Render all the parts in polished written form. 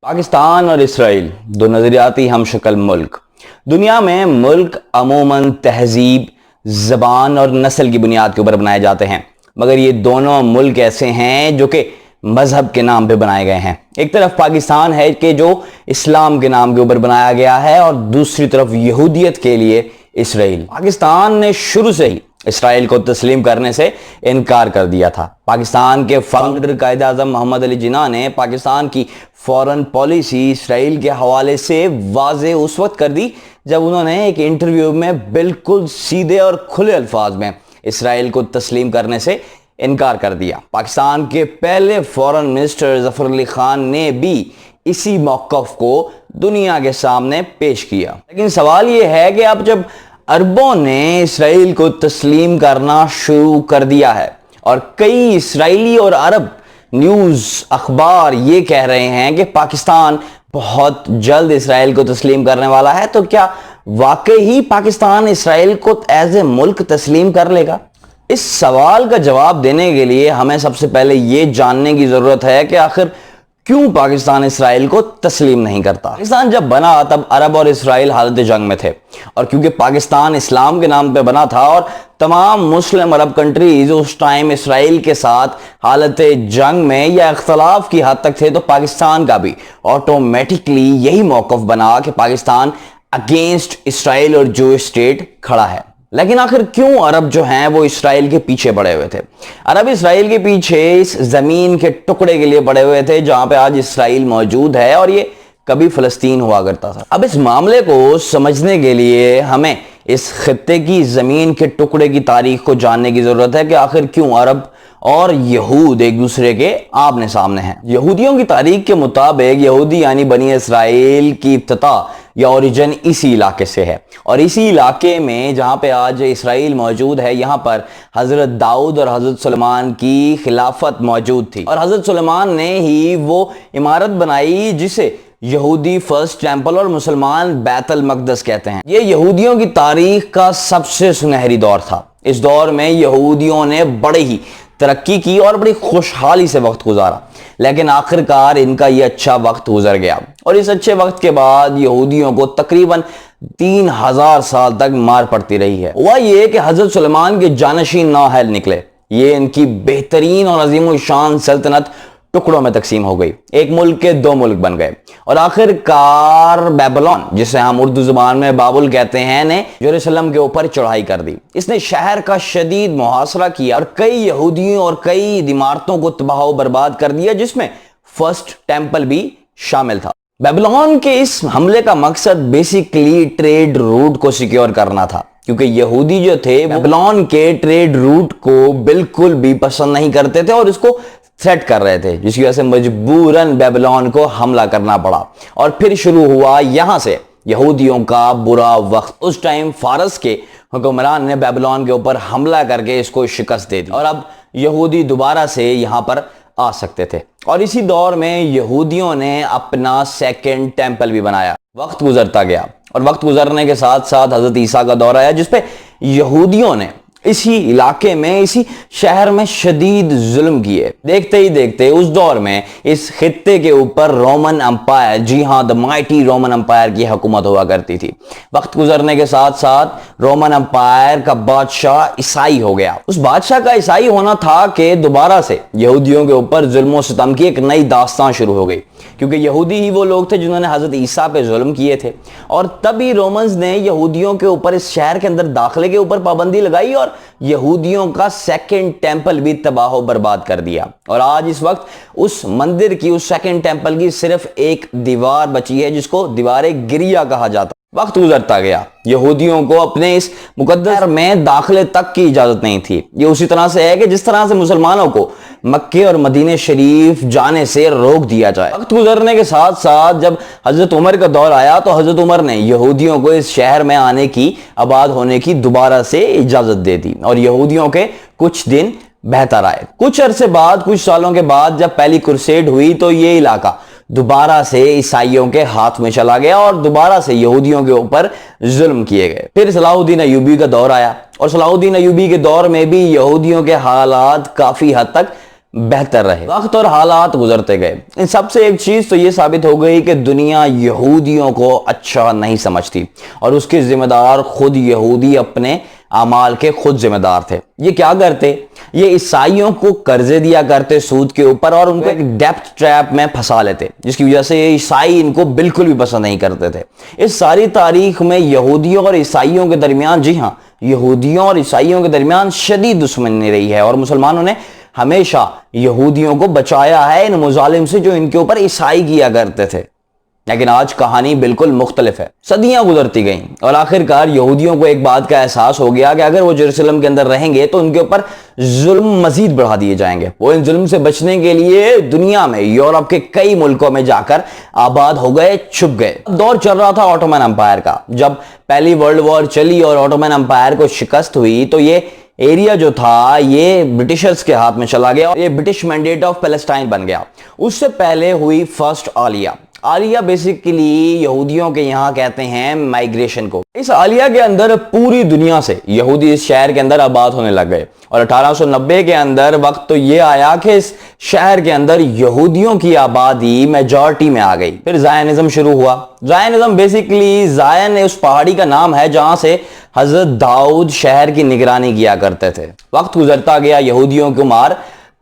پاکستان اور اسرائیل دو نظریاتی ہم شکل ملک. دنیا میں ملک عموماً تہذیب، زبان اور نسل کی بنیاد کے اوپر بنائے جاتے ہیں، مگر یہ دونوں ملک ایسے ہیں جو کہ مذہب کے نام پہ بنائے گئے ہیں. ایک طرف پاکستان ہے کہ جو اسلام کے نام کے اوپر بنایا گیا ہے، اور دوسری طرف یہودیت کے لیے اسرائیل. پاکستان نے شروع سے ہی اسرائیل کو تسلیم کرنے سے انکار کر دیا تھا. پاکستان کے فاؤنڈر قائد اعظم محمد علی جناح نے پاکستان کی فورن پالیسی اسرائیل کے حوالے سے واضح اس وقت کر دی جب انہوں نے ایک انٹرویو میں بالکل سیدھے اور کھلے الفاظ میں اسرائیل کو تسلیم کرنے سے انکار کر دیا. پاکستان کے پہلے فورن منسٹر ظفر علی خان نے بھی اسی موقف کو دنیا کے سامنے پیش کیا. لیکن سوال یہ ہے کہ اب جب عربوں نے اسرائیل کو تسلیم کرنا شروع کر دیا ہے اور کئی اسرائیلی اور عرب نیوز اخبار یہ کہہ رہے ہیں کہ پاکستان بہت جلد اسرائیل کو تسلیم کرنے والا ہے، تو کیا واقعی ہی پاکستان اسرائیل کو ایز اے ملک تسلیم کر لے گا؟ اس سوال کا جواب دینے کے لیے ہمیں سب سے پہلے یہ جاننے کی ضرورت ہے کہ آخر کیوں پاکستان اسرائیل کو تسلیم نہیں کرتا. پاکستان جب بنا تب عرب اور اسرائیل حالت جنگ میں تھے، اور کیونکہ پاکستان اسلام کے نام پہ بنا تھا اور تمام مسلم عرب کنٹریز اس ٹائم اسرائیل کے ساتھ حالت جنگ میں یا اختلاف کی حد تک تھے، تو پاکستان کا بھی آٹومیٹکلی یہی موقف بنا کہ پاکستان اگینسٹ اسرائیل اور جو اسٹیٹ کھڑا ہے. لیکن آخر کیوں عرب جو ہیں وہ اسرائیل کے پیچھے پڑے ہوئے تھے؟ عرب اسرائیل کے پیچھے اس زمین کے ٹکڑے کے لیے پڑے ہوئے تھے جہاں پہ آج اسرائیل موجود ہے، اور یہ کبھی فلسطین ہوا کرتا تھا. اب اس معاملے کو سمجھنے کے لیے ہمیں اس خطے کی زمین کے ٹکڑے کی تاریخ کو جاننے کی ضرورت ہے کہ آخر کیوں عرب اور یہود ایک دوسرے کے آمنے سامنے ہیں. یہودیوں کی تاریخ کے مطابق یہودی یعنی بنی اسرائیل کی ابتدا یا اوریجن اسی علاقے سے ہے، اور اسی علاقے میں جہاں پہ آج اسرائیل موجود ہے، یہاں پر حضرت داؤد اور حضرت سلیمان کی خلافت موجود تھی، اور حضرت سلیمان نے ہی وہ عمارت بنائی جسے یہودی فرسٹ ٹیمپل اور مسلمان بیت المقدس کہتے ہیں. یہ یہودیوں کی تاریخ کا سب سے سنہری دور تھا. اس دور میں یہودیوں نے بڑے ہی ترقی کی اور بڑی خوشحالی سے وقت گزارا، لیکن آخرکار ان کا یہ اچھا وقت گزر گیا، اور اس اچھے وقت کے بعد یہودیوں کو تقریباً 3000 سال تک مار پڑتی رہی ہے. ہوا یہ کہ حضرت سلیمان کے جانشین نااہل نکلے. یہ ان کی بہترین اور عظیم الشان سلطنت ٹکڑوں میں تقسیم ہو گئی، ایک ملک کے دو ملک بن گئے، اور آخرکار بیبلون، جسے ہم اردو زبان میں بابل کہتے ہیں، نے یروشلم کے اوپر چڑھائی کر دی. اس نے شہر کا شدید محاصرہ کیا اور کئی یہودیوں اور کئی عمارتوں کو تباہ و برباد کر دیا، جس میں فرسٹ ٹیمپل بھی شامل تھا. بیبلون کے اس حملے کا مقصد بیسیکلی ٹریڈ روٹ کو سیکیور کرنا تھا، کیونکہ یہودی جو تھے بیبلون کے ٹریڈ روٹ کو بالکل بھی پسند نہیں کرتے تھے اور اس کو تھریٹ کر رہے تھے، جس کی وجہ سے مجبوراً بیبلون کو حملہ کرنا پڑا. اور پھر شروع ہوا یہاں سے یہودیوں کا برا وقت. اس ٹائم فارس کے حکمران نے بیبلون کے اوپر حملہ کر کے اس کو شکست دے دی، اور اب یہودی دوبارہ سے یہاں پر آ سکتے تھے. اور اسی دور میں یہودیوں نے اپنا سیکنڈ ٹیمپل بھی بنایا. وقت گزرتا گیا، اور وقت گزرنے کے ساتھ ساتھ حضرت عیسیٰ کا دور آیا، جس پہ یہودیوں نے اسی علاقے میں اسی شہر میں شدید ظلم کیے. دیکھتے ہی دیکھتے اس دور میں اس خطے کے اوپر رومن امپائر، جی ہاں دی مائٹی رومن امپائر کی حکومت ہوا کرتی تھی. وقت گزرنے کے ساتھ ساتھ رومن امپائر کا بادشاہ عیسائی ہو گیا. اس بادشاہ کا عیسائی ہونا تھا کہ دوبارہ سے یہودیوں کے اوپر ظلم و ستم کی ایک نئی داستان شروع ہو گئی، کیونکہ یہودی ہی وہ لوگ تھے جنہوں نے حضرت عیسیٰ پہ ظلم کیے تھے، اور تبھی رومنز نے یہودیوں کے اوپر اس شہر کے اندر داخلے کے اوپر پابندی لگائی اور یہودیوں کا سیکنڈ ٹیمپل بھی تباہ و برباد کر دیا. اور آج اس وقت اس مندر کی، اس سیکنڈ ٹیمپل کی صرف ایک دیوار بچی ہے جس کو دیوار گریا کہا جاتا. وقت گزرتا گیا، یہودیوں کو اپنے اس مقدس میں داخلے تک کی اجازت نہیں تھی. یہ اسی طرح سے ہے کہ جس طرح سے مسلمانوں کو مکے اور مدینہ شریف جانے سے روک دیا جائے. وقت گزرنے کے ساتھ ساتھ جب حضرت عمر کا دور آیا تو حضرت عمر نے یہودیوں کو اس شہر میں آنے کی، آباد ہونے کی دوبارہ سے اجازت دے دی، اور یہودیوں کے کچھ دن بہتر آئے. کچھ عرصے بعد، کچھ سالوں کے بعد جب پہلی کرسیڈ ہوئی تو یہ علاقہ دوبارہ سے عیسائیوں کے ہاتھ میں چلا گیا اور دوبارہ سے یہودیوں کے اوپر ظلم کیے گئے. پھر صلاح الدین ایوبی کا دور آیا، اور صلاح الدین ایوبی کے دور میں بھی یہودیوں کے حالات کافی حد تک بہتر رہے۔ وقت اور حالات گزرتے گئے، ان سب سے ایک چیز تو یہ ثابت ہو گئی کہ دنیا یہودیوں کو اچھا نہیں سمجھتی، اور اس کے ذمہ دار خود یہودی اپنے اعمال کے خود ذمہ دار تھے۔ یہ کیا کرتے؟ یہ عیسائیوں کو قرضے دیا کرتے سود کے اوپر، اور ان کو ایک ڈیپتھ ٹریپ میں پھنسا لیتے، جس کی وجہ سے عیسائی ان کو بالکل بھی پسند نہیں کرتے تھے۔ اس ساری تاریخ میں یہودیوں اور عیسائیوں کے درمیان، جی ہاں، یہودیوں اور عیسائیوں کے درمیان شدید دشمنی رہی ہے، اور مسلمانوں نے ہمیشہ یہودیوں کو بچایا ہے ان مظالم سے جو ان کے اوپر عیسائی کیا کرتے تھے۔ لیکن آج کہانی بالکل مختلف ہے۔ صدیاں گزرتی گئیں اور آخرکار یہودیوں کو ایک بات کا احساس ہو گیا کہ اگر وہ یروشلم کے اندر رہیں گے تو ان کے اوپر ظلم مزید بڑھا دیے جائیں گے۔ وہ ان ظلم سے بچنے کے لیے دنیا میں یورپ کے کئی ملکوں میں جا کر آباد ہو گئے، چھپ گئے۔ دور چل رہا تھا آٹومن امپائر کا۔ جب پہلی ورلڈ وار چلی اور آٹومن امپائر کو شکست ہوئی تو یہ ایریا جو تھا یہ برٹشرز کے ہاتھ میں چلا گیا اور یہ برٹش مینڈیٹ آف پیلسٹائن بن گیا۔ اس سے پہلے ہوئی فرسٹ عالیہ۔ عالیہ بیسیکلی یہودیوں کے یہاں کہتے ہیں مائگریشن کو۔ اس عالیہ کے اندر پوری دنیا سے یہودی اس شہر کے اندر آباد ہونے لگ گئے، اور 1890 کے اندر وقت تو یہ آیا کہ اس شہر کے اندر یہودیوں کی آبادی میجورٹی میں آ گئی۔ پھر زائنزم شروع ہوا۔ زائنزم بیسیکلی، زائن اس پہاڑی کا نام ہے جہاں سے حضرت داؤد شہر کی نگرانی کیا کرتے تھے۔ وقت گزرتا گیا، یہودیوں کو مار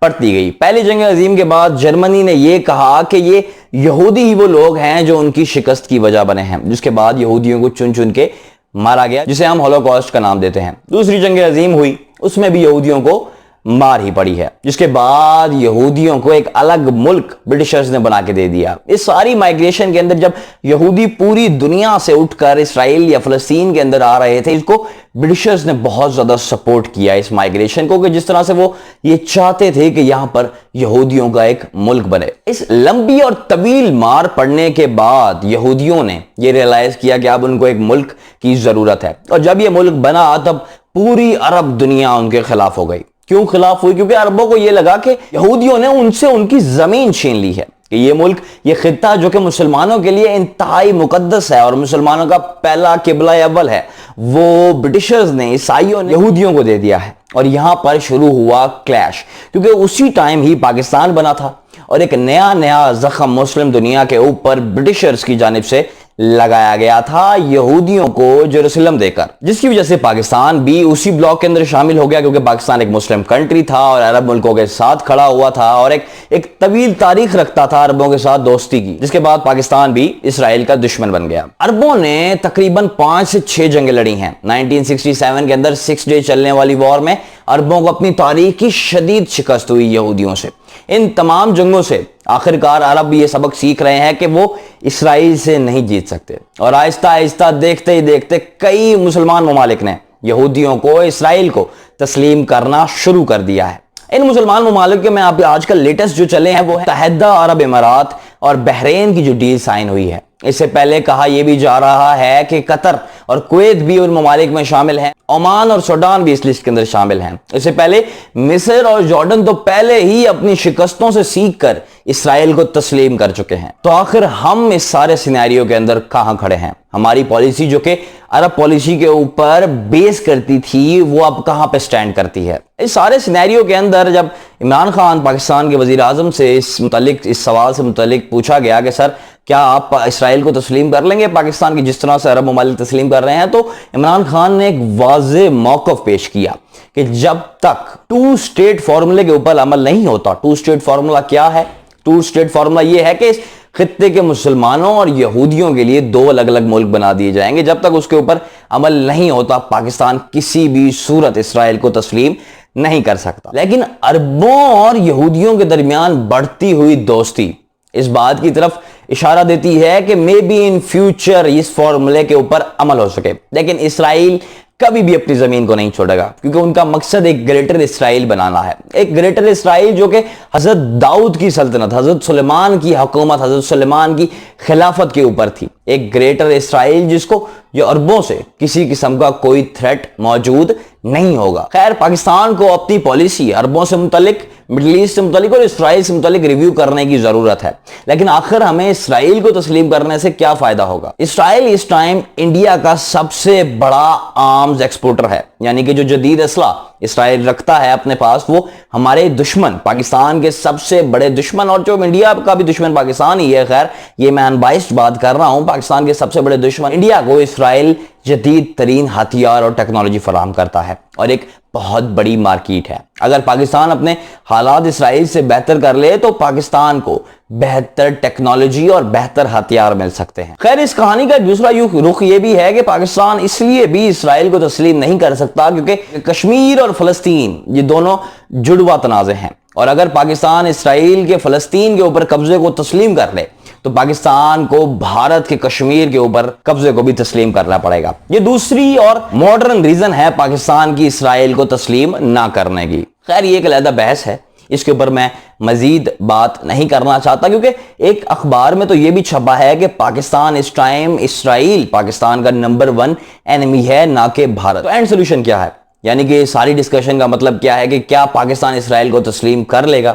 پڑتی گئی۔ پہلی جنگ عظیم کے بعد جرمنی نے یہ کہا کہ یہ یہودی ہی وہ لوگ ہیں جو ان کی شکست کی وجہ بنے ہیں، جس کے بعد یہودیوں کو چن چن کے مارا گیا، جسے ہم ہولوکاسٹ کا نام دیتے ہیں۔ دوسری جنگ عظیم ہوئی، اس میں بھی یہودیوں کو مار ہی پڑی ہے، جس کے بعد یہودیوں کو ایک الگ ملک برٹشرز نے بنا کے دے دیا۔ اس ساری مائگریشن کے اندر جب یہودی پوری دنیا سے اٹھ کر اسرائیل یا فلسطین کے اندر آ رہے تھے، اس کو برٹشرز نے بہت زیادہ سپورٹ کیا اس مائگریشن کو، کہ جس طرح سے وہ یہ چاہتے تھے کہ یہاں پر یہودیوں کا ایک ملک بنے۔ اس لمبی اور طویل مار پڑنے کے بعد یہودیوں نے یہ ریلائز کیا کہ اب ان کو ایک ملک کی ضرورت ہے، اور جب یہ ملک بنا تب پوری عرب دنیا ان کے خلاف ہو گئی۔ کیوں خلاف ہوئی؟ کیونکہ عربوں کو یہ لگا کہ یہودیوں نے ان سے ان کی زمین چھین لی ہے، کہ یہ ملک، یہ خطہ جو کہ مسلمانوں کے لیے انتہائی مقدس ہے اور مسلمانوں کا پہلا قبلہ اول ہے، وہ برٹشرز نے، عیسائیوں نے یہودیوں کو دے دیا ہے۔ اور یہاں پر شروع ہوا کلیش، کیونکہ اسی ٹائم ہی پاکستان بنا تھا، اور ایک نیا زخم مسلم دنیا کے اوپر برٹشرز کی جانب سے لگایا گیا تھا یہودیوں کو یروشلم دے کر، جس کی وجہ سے پاکستان بھی اسی بلاک کے اندر شامل ہو گیا، کیونکہ پاکستان ایک مسلم کنٹری تھا اور عرب ملکوں کے ساتھ کھڑا ہوا تھا، اور ایک طویل تاریخ رکھتا تھا عربوں کے ساتھ دوستی کی، جس کے بعد پاکستان بھی اسرائیل کا دشمن بن گیا۔ عربوں نے تقریباً 5 سے 6 جنگیں لڑی ہیں۔ 1967 کے اندر 6 ڈے چلنے والی وار میں عربوں کو اپنی تاریخ کی شدید شکست ہوئی یہودیوں سے۔ ان تمام جنگوں سے آخرکار عرب یہ سبق سیکھ رہے ہیں کہ وہ اسرائیل سے نہیں جیت سکتے، اور آہستہ آہستہ دیکھتے ہی دیکھتے کئی مسلمان ممالک نے یہودیوں کو، اسرائیل کو تسلیم کرنا شروع کر دیا ہے۔ ان مسلمان ممالک میں آپ آج کل لیٹسٹ جو چلے ہیں وہ ہے متحدہ عرب امارات اور بحرین کی جو ڈیل سائن ہوئی ہے۔ اس سے پہلے کہا یہ بھی جا رہا ہے کہ قطر اور کویت بھی ان ممالک میں شامل ہیں، عمان اور سوڈان بھی اس لسٹ کے اندر شامل ہیں۔ اس سے پہلے مصر اور جارڈن تو پہلے ہی اپنی شکستوں سے سیکھ کر اسرائیل کو تسلیم کر چکے ہیں۔ تو آخر ہم اس سارے سینیریو کے اندر کہاں کھڑے ہیں؟ ہماری پالیسی جو کہ عرب پالیسی کے اوپر بیس کرتی تھی، وہ اب کہاں پہ سٹینڈ کرتی ہے؟ اس سارے سینیریو کے اندر جب عمران خان پاکستان کے وزیر اعظم سے اس سوال سے متعلق پوچھا گیا کہ سر کیا آپ اسرائیل کو تسلیم کر لیں گے پاکستان کی جس طرح سے عرب ممالک تسلیم کر رہے ہیں، تو عمران خان نے ایک واضح موقف پیش کیا کہ جب تک 2 اسٹیٹ فارمولے کے اوپر عمل نہیں ہوتا۔ 2 اسٹیٹ فارمولہ کیا ہے؟ 2 اسٹیٹ فارمولہ یہ ہے کہ اس خطے کے مسلمانوں اور یہودیوں کے لیے 2 الگ الگ ملک بنا دیے جائیں گے۔ جب تک اس کے اوپر عمل نہیں ہوتا پاکستان کسی بھی صورت اسرائیل کو تسلیم نہیں کر سکتا۔ لیکن عربوں اور یہودیوں کے درمیان بڑھتی ہوئی دوستی اس بات کی طرف اشارہ دیتی ہے کہ مے بی ان فیوچر اس فارمولے کے اوپر عمل ہو سکے، لیکن اسرائیل کبھی بھی اپنی زمین کو نہیں چھوڑے گا، کیونکہ ان کا مقصد ایک گریٹر اسرائیل بنانا ہے، ایک گریٹر اسرائیل جو کہ حضرت داؤد کی سلطنت، حضرت سلیمان کی حکومت، حضرت سلیمان کی خلافت کے اوپر تھی، ایک گریٹر اسرائیل جس کو یہ عربوں سے کسی قسم کا کوئی تھریٹ موجود نہیں ہوگا۔ خیر، پاکستان کو اپنی پالیسی عربوں سے متعلق، مڈل ایسٹ سے متعلق اور اسرائیل سے متعلق ریویو کرنے کی ضرورت ہے، لیکن آخر ہمیں اسرائیل کو تسلیم کرنے سے کیا فائدہ ہوگا؟ اسرائیل اس ٹائم انڈیا کا سب سے بڑا آرمز ایکسپورٹر ہے، یعنی کہ جو جدید اسلحہ اسرائیل رکھتا ہے اپنے پاس وہ ہمارے دشمن، پاکستان کے سب سے بڑے دشمن، اور جو انڈیا کا بھی دشمن پاکستان ہی ہے، خیر یہ میں انبائسڈ بات کر رہا ہوں، پاکستان کے سب سے بڑے دشمن انڈیا کو اسرائیل جدید ترین ہتھیار اور ٹیکنالوجی فراہم کرتا ہے اور ایک بہت بڑی مارکیٹ ہے۔ اگر پاکستان اپنے حالات اسرائیل سے بہتر کر لے تو پاکستان کو بہتر ٹیکنالوجی اور بہتر ہتھیار مل سکتے ہیں۔ خیر اس کہانی کا دوسرا رخ یہ بھی ہے کہ پاکستان اس لیے بھی اسرائیل کو تسلیم نہیں کر سکتا کیونکہ کشمیر اور فلسطین یہ دونوں جڑواں تنازع ہیں، اور اگر پاکستان اسرائیل کے فلسطین کے اوپر قبضے کو تسلیم کر لے تو پاکستان کو بھارت کے کشمیر کے اوپر قبضے کو بھی تسلیم کرنا پڑے گا۔ یہ دوسری اور ماڈرن ریزن ہے پاکستان کی اسرائیل کو تسلیم نہ کرنے کی۔ خیر یہ ایک علیحدہ بحث ہے، اس کے اوپر میں مزید بات نہیں کرنا چاہتا، کیونکہ ایک اخبار میں تو یہ بھی چھپا ہے کہ پاکستان اس ٹائم اسرائیل پاکستان کا نمبر 1 انیمی ہے، نہ کہ بھارت۔ تو اینڈ سولوشن کیا ہے؟ یعنی کہ ساری ڈسکشن کا مطلب کیا ہے کہ کیا پاکستان اسرائیل کو تسلیم کر لے گا؟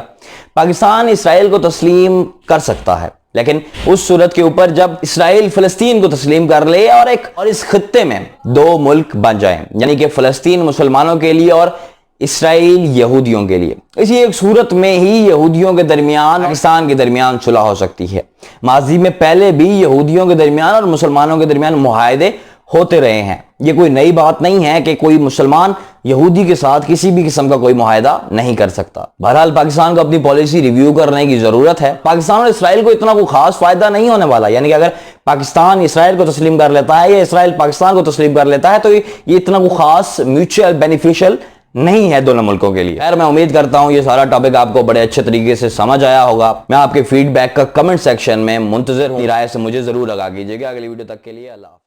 پاکستان اسرائیل کو تسلیم کر سکتا ہے، لیکن اس صورت کے اوپر جب اسرائیل فلسطین کو تسلیم کر لے اور اس خطے میں 2 ملک بن جائیں، یعنی کہ فلسطین مسلمانوں کے لیے اور اسرائیل یہودیوں کے لیے۔ اسی ایک صورت میں ہی یہودیوں کے درمیان پاکستان کے درمیان صلح ہو سکتی ہے۔ ماضی میں پہلے بھی یہودیوں کے درمیان اور مسلمانوں کے درمیان معاہدے ہوتے رہے ہیں، یہ کوئی نئی بات نہیں ہے کہ کوئی مسلمان یہودی کے ساتھ کسی بھی قسم کا کوئی معاہدہ نہیں کر سکتا۔ بہرحال پاکستان کو اپنی پالیسی ریویو کرنے کی ضرورت ہے۔ پاکستان اور اسرائیل کو اتنا کوئی خاص فائدہ نہیں ہونے والا، یعنی کہ اگر پاکستان اسرائیل کو تسلیم کر لیتا ہے یا اسرائیل پاکستان کو تسلیم کر لیتا ہے تو یہ اتنا کوئی خاص میوچل بینیفیشل نہیں ہے دونوں ملکوں کے لیے۔ خیر میں امید کرتا ہوں یہ سارا ٹاپک آپ کو بڑے اچھے طریقے سے سمجھ آیا ہوگا۔ میں آپ کے فیڈ بیک کا کمنٹ سیکشن میں منتظر ہوں، رائے سے مجھے ضرور لگا کیجیے گا۔ اگلی ویڈیو تک کے لیے اللہ حافظ۔